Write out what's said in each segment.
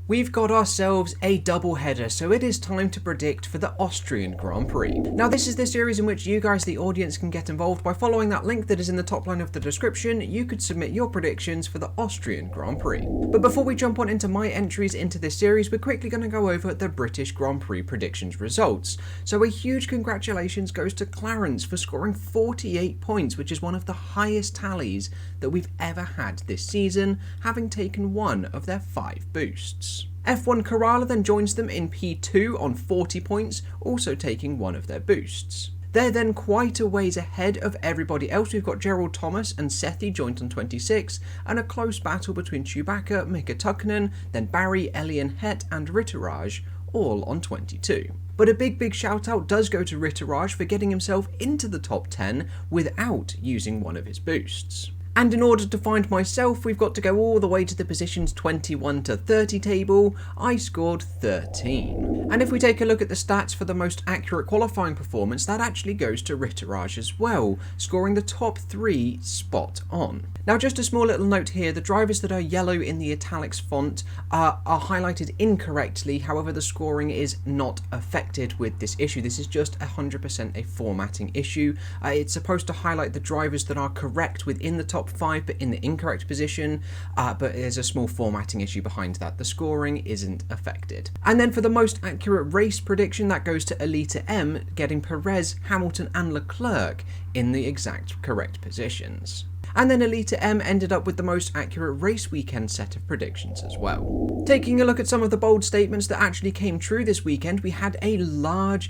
We've got ourselves a double header, so it is time to predict for the Austrian Grand Prix. Now this is the series in which you guys, the audience, can get involved by following that link that is in the top line of the description. You could submit your predictions for the Austrian Grand Prix. But before we jump on into my entries into this series, we're quickly going to go over the British Grand Prix predictions results. So a huge congratulations goes to Clarence for scoring 48 points, which is one of the highest tallies that we've ever had this season, having taken one of their 5 boosts. F1 Kerala then joins them in P2 on 40 points, also taking one of their boosts. They're then quite a ways ahead of everybody else. We've got Gerald Thomas and Sethi joined on 26, and a close battle between Chewbacca, Mika Tukkanen, then Barry, Elian Het and Rituraj, all on 22. But a big shout out does go to Rituraj for getting himself into the top 10 without using one of his boosts. And in order to find myself, we've got to go all the way to the positions 21 to 30 table. I scored 13. And if we take a look at the stats for the most accurate qualifying performance, that actually goes to Rituraj as well, scoring the top 3 spot on. Now just a small little note here, the drivers that are yellow in the italics font are highlighted incorrectly, however the scoring is not affected with this issue. This is just 100% a formatting issue. It's supposed to highlight the drivers that are correct within the top 5 but in the incorrect position, but there's a small formatting issue behind that. The scoring isn't affected. And then for the most accurate race prediction, that goes to Elita M, getting Perez, Hamilton and Leclerc in the exact correct positions. And then Elita M ended up with the most accurate race weekend set of predictions as well. Taking a look at some of the bold statements that actually came true this weekend, we had a large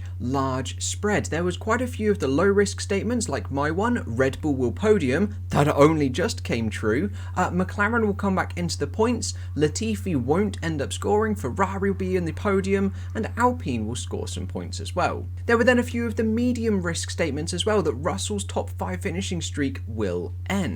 spread. There was quite a few of the low risk statements, like my one, Red Bull will podium, that only just came true. McLaren will come back into the points, Latifi won't end up scoring, Ferrari will be in the podium, and Alpine will score some points as well. There were then a few of the medium risk statements as well, that Russell's top 5 finishing streak will end.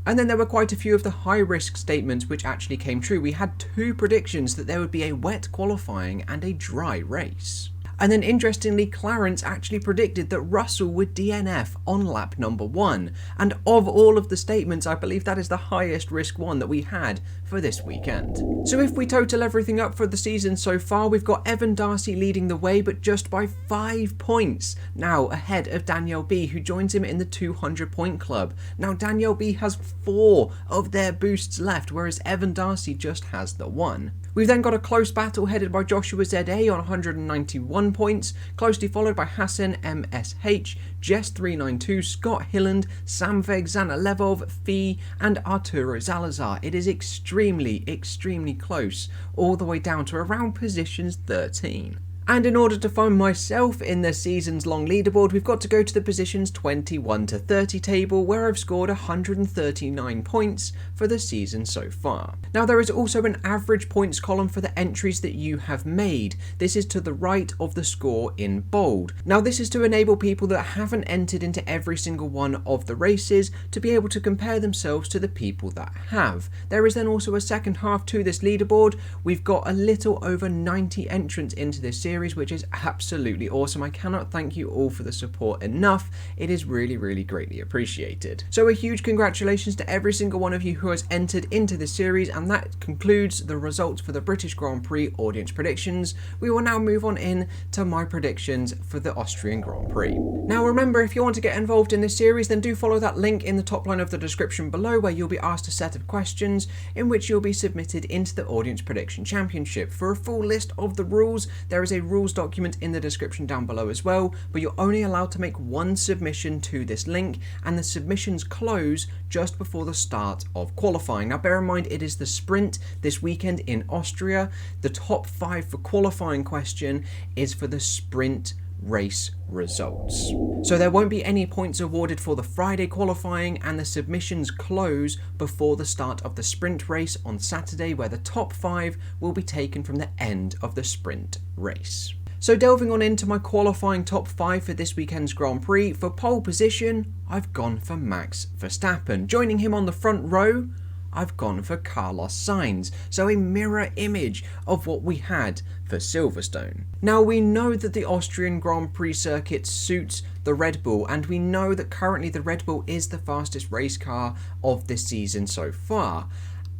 And then there were quite a few of the high risk statements which actually came true. We had 2 predictions that there would be a wet qualifying and a dry race. And then interestingly, Clarence actually predicted that Russell would DNF on lap number 1. And of all of the statements, I believe that is the highest risk one that we had for this weekend. So if we total everything up for the season so far, we've got Evan Darcy leading the way, but just by 5 points, now ahead of Danielle B, who joins him in the 200 point club. Now Danielle B has 4 of their boosts left, whereas Evan Darcy just has the 1. We've then got a close battle headed by Joshua ZA on 191 points, closely followed by Hassan MSH, Jess392, Scott Hilland, Samveg Zanalevov, Fee and Arturo Salazar. It is extremely close, all the way down to around positions 13. And in order to find myself in the season's long leaderboard, we've got to go to the positions 21 to 30 table, where I've scored 139 points for the season so far. Now there is also an average points column for the entries that you have made. This is to the right of the score in bold. Now this is to enable people that haven't entered into every single one of the races to be able to compare themselves to the people that have. There is then also a second half to this leaderboard. We've got a little over 90 entrants into this series, which is absolutely awesome. I cannot thank you all for the support enough. It is really greatly appreciated. So a huge congratulations to every single one of you who has entered into this series, and that concludes the results for the British Grand Prix audience predictions. We will now move on in to my predictions for the Austrian Grand Prix. Now remember, if you want to get involved in this series, then do follow that link in the top line of the description below, where you'll be asked a set of questions in which you'll be submitted into the Audience Prediction Championship. For a full list of the rules, there is a rules document in the description down below as well, but you're only allowed to make 1 submission to this link, and the submissions close just before the start of qualifying. Now bear in mind, it is the sprint this weekend in Austria. The top 5 for qualifying question is for the sprint race results. So there won't be any points awarded for the Friday qualifying, and the submissions close before the start of the sprint race on Saturday, where the top 5 will be taken from the end of the sprint race. So delving on into my qualifying top 5 for this weekend's Grand Prix, for pole position, I've gone for Max Verstappen. Joining him on the front row, I've gone for Carlos Sainz, so a mirror image of what we had for Silverstone. Now we know that the Austrian Grand Prix circuit suits the Red Bull, and we know that currently the Red Bull is the fastest race car of this season so far.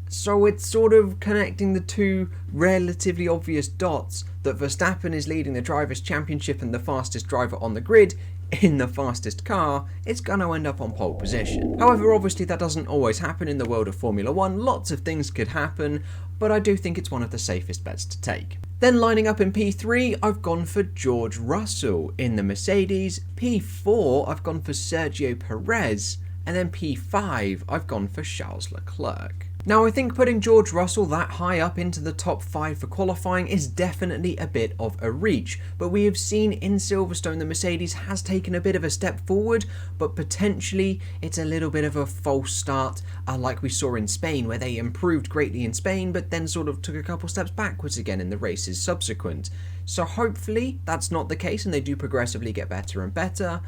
So it's sort of connecting the two relatively obvious dots that Verstappen is leading the Drivers' Championship and the fastest driver on the grid in the fastest car, it's going to end up on pole position. However, obviously that doesn't always happen in the world of Formula 1, lots of things could happen, but I do think it's one of the safest bets to take. Then lining up in P3, I've gone for George Russell in the Mercedes, P4 I've gone for Sergio Perez, and then P5 I've gone for Charles Leclerc. Now I think putting George Russell that high up into the top 5 for qualifying is definitely a bit of a reach, but we have seen in Silverstone the Mercedes has taken a bit of a step forward, but potentially it's a little bit of a false start like we saw in Spain, where they improved greatly in Spain but then sort of took a couple steps backwards again in the races subsequent. So hopefully that's not the case and they do progressively get better and better,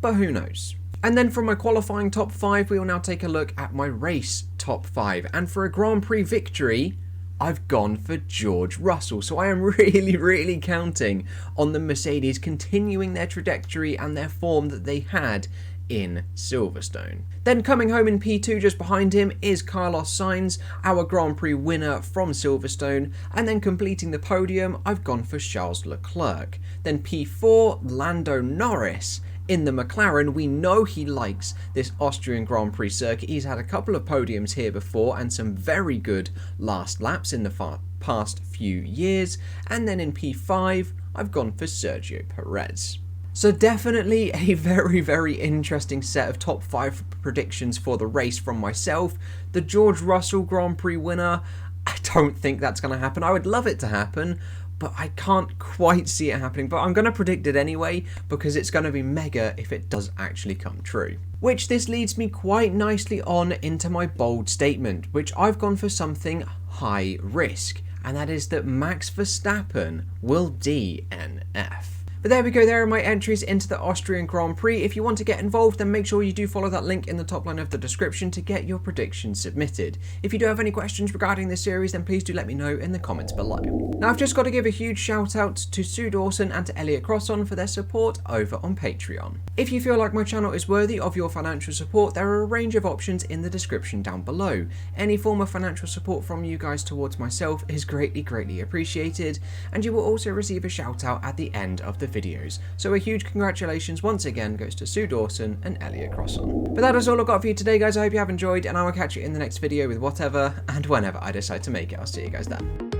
but who knows. And then from my qualifying top 5, we will now take a look at my race top 5. And for a Grand Prix victory, I've gone for George Russell. So I am really counting on the Mercedes continuing their trajectory and their form that they had in Silverstone. Then coming home in P2 just behind him is Carlos Sainz, our Grand Prix winner from Silverstone, and then completing the podium, I've gone for Charles Leclerc. Then P4, Lando Norris. In the McLaren, we know he likes this Austrian Grand Prix circuit. He's had a couple of podiums here before and some very good last laps in the past few years. And then in P5, I've gone for Sergio Perez. So definitely a very interesting set of top 5 predictions for the race from myself. The George Russell Grand Prix winner, I don't think that's going to happen. I would love it to happen, but I can't quite see it happening. But I'm going to predict it anyway, because it's going to be mega if it does actually come true. Which this leads me quite nicely on into my bold statement, which I've gone for something high risk, and that is that Max Verstappen will DNF. But there we go, there are my entries into the Austrian Grand Prix. If you want to get involved, then make sure you do follow that link in the top line of the description to get your predictions submitted. If you do have any questions regarding this series, then please do let me know in the comments below. Now I've just got to give a huge shout out to Sue Dawson and to Elliot Crosson for their support over on Patreon. If you feel like my channel is worthy of your financial support, there are a range of options in the description down below. Any form of financial support from you guys towards myself is greatly appreciated, and you will also receive a shout out at the end of the videos. So a huge congratulations once again goes to Sue Dawson and Elliot Crosson. But that is all I've got for you today, guys. I hope you have enjoyed, and I will catch you in the next video with whatever and whenever I decide to make it. I'll see you guys then.